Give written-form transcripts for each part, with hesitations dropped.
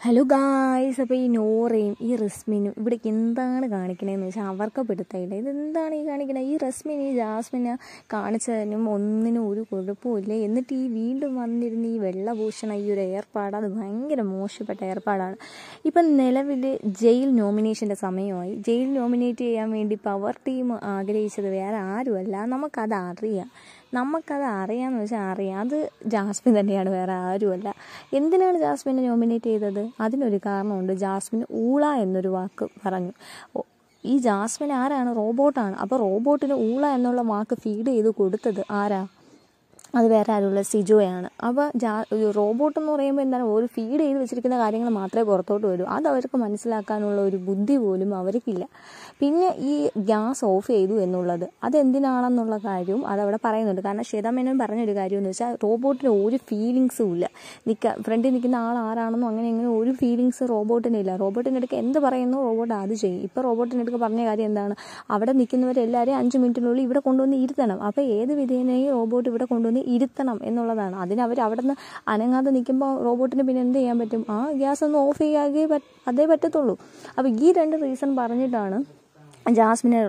Hello guys, അപ്പോൾ ഈ നോറയും ഈ റസ്മിനും ഇവിടേക്ക് എന്താണ് കാണിക്കണതെന്ന് വെച്ചാൽ അവർക്ക് പിടുത്തമില്ല. ഇതെന്താണ് ഈ കാണിക്കണത്? ഈ റസ്മിൻ ഈ ജാസ്മിനെ കാണിച്ചതിനും ഒന്നിനും ഒരു കുഴപ്പമില്ല. എന്നിട്ട് ഈ വീണ്ടും വന്നിരുന്ന ഈ വെള്ളഭൂഷണ ഈ ഒരു ഏർപ്പാട്, അത് ഭയങ്കര മോശപ്പെട്ട ഏർപ്പാടാണ്. ഇപ്പം നിലവിൽ ജയിൽ നോമിനേഷൻ്റെ സമയമായി. ജയിൽ നോമിനേറ്റ് ചെയ്യാൻ വേണ്ടി പവർ ടീം ആഗ്രഹിച്ചത് വേറെ ആരുമല്ല, നമുക്കത് അറിയാമെന്ന് വെച്ചാൽ അറിയാം. അത് ജാസ്മിൻ തന്നെയാണ്, വേറെ ആരുമല്ല. എന്തിനാണ് ജാസ്മിനെ നോമിനേറ്റ് ചെയ്തത്? അതിനൊരു കാരണമുണ്ട്. ജാസ്മിൻ ഊള എന്നൊരു വാക്ക് പറഞ്ഞു. ഈ ജാസ്മിൻ ആരാണ്? റോബോട്ടാണ്. അപ്പോൾ റോബോട്ടിന് ഊള എന്നുള്ള വാക്ക് ഫീഡ് ചെയ്ത് കൊടുത്തത് ആരാ? അത് വേറെ ആരുള്ള സിജോയാണ്. അപ്പോൾ റോബോട്ട് എന്ന് പറയുമ്പോൾ എന്താണ്, ഒരു ഫീഡ് ചെയ്ത് വെച്ചിരിക്കുന്ന കാര്യങ്ങൾ മാത്രമേ പുറത്തോട്ട് വരൂ. അത് അവർക്ക് മനസ്സിലാക്കാനുള്ള ഒരു ബുദ്ധി പോലും അവർക്കില്ല. പിന്നെ ഈ ഗ്യാസ് ഓഫ് ചെയ്തു എന്നുള്ളത് അതെന്തിനാണെന്നുള്ള കാര്യവും അതവിടെ പറയുന്നുണ്ട്. കാരണം ശ്വേതാ മേനോൻ പറഞ്ഞൊരു കാര്യം എന്ന് വെച്ചാൽ റോബോട്ടിന് ഒരു ഫീലിങ്സും ഇല്ല. ഫ്രണ്ടിൽ നിൽക്കുന്ന ആൾ ആരാണെന്നോ അങ്ങനെ ഒരു ഫീലിങ്സ് റോബോട്ടിനില്ല. റോബോട്ടിനെടുക്ക് എന്ത് പറയുന്നു റോബോട്ട് അത് ചെയ്യും. ഇപ്പോൾ റോബോട്ടിനെടുക്ക് പറഞ്ഞ കാര്യം എന്താണ്, അവിടെ നിൽക്കുന്നവരെല്ലാവരെയും 5 മിനിറ്റിനുള്ളിൽ ഇവിടെ കൊണ്ടുവന്ന് ഇരുത്തണം. അപ്പോൾ ഏത് വിധേനയും റോബോട്ട് ഇവിടെ കൊണ്ടുവന്ന് ഇരുത്തണം എന്നുള്ളതാണ്. അതിനവർ അവിടെ നിന്ന് അനങ്ങാതെ നിൽക്കുമ്പോൾ റോബോട്ടിന് പിന്നെ എന്ത് ചെയ്യാൻ പറ്റും? ആ ഗ്യാസ് ഒന്ന് ഓഫ് ചെയ്യാതെ അതേ പറ്റത്തുള്ളൂ. അപ്പോൾ ഈ 2 റീസൺ പറഞ്ഞിട്ടാണ് ജാസ്മിനെ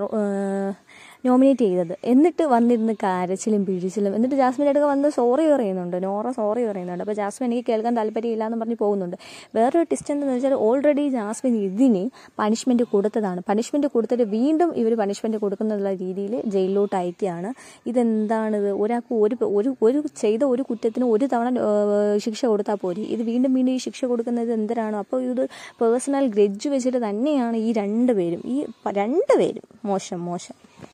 നോമിനേറ്റ് ചെയ്തത്. എന്നിട്ട് വന്നിരുന്ന് കരച്ചിലും പിഴിച്ചിലും. എന്നിട്ട് ജാസ്മിൻ്റെ അടുക്ക വന്ന് സോറി പറയുന്നുണ്ട്, നോറ സോറി പറയുന്നുണ്ട്. അപ്പോൾ ജാസ്മിൻ എനിക്ക് കേൾക്കാൻ താല്പര്യമില്ല എന്ന് പറഞ്ഞ് പോകുന്നുണ്ട്. വേറൊരു ട്വിസ്റ്റ് എന്താണെന്ന് വെച്ചാൽ ഓൾറെഡി ജാസ്മിൻ ഇതിന് പണിഷ്മെൻറ്റ് കൊടുത്തതാണ്. പണിഷ്മെൻറ്റ് കൊടുത്തിട്ട് വീണ്ടും ഇവർ പണിഷ്മെൻറ്റ് കൊടുക്കുന്നുള്ള രീതിയിൽ ജയിലിലോട്ട് അയക്കുകയാണ്. ഇതെന്താണിത്? ഒരാൾക്ക് ഒരു ചെയ്ത ഒരു കുറ്റത്തിന് ഒരു തവണ ശിക്ഷ കൊടുത്താൽ പോരെ, ഇത് വീണ്ടും ഈ ശിക്ഷ കൊടുക്കുന്നത് എന്തിനാണ്? അപ്പോൾ ഇത് പേഴ്സണൽ ഗ്രഡ്ജ് വെച്ചിട്ട് തന്നെയാണ് ഈ 2 പേരും മോശം.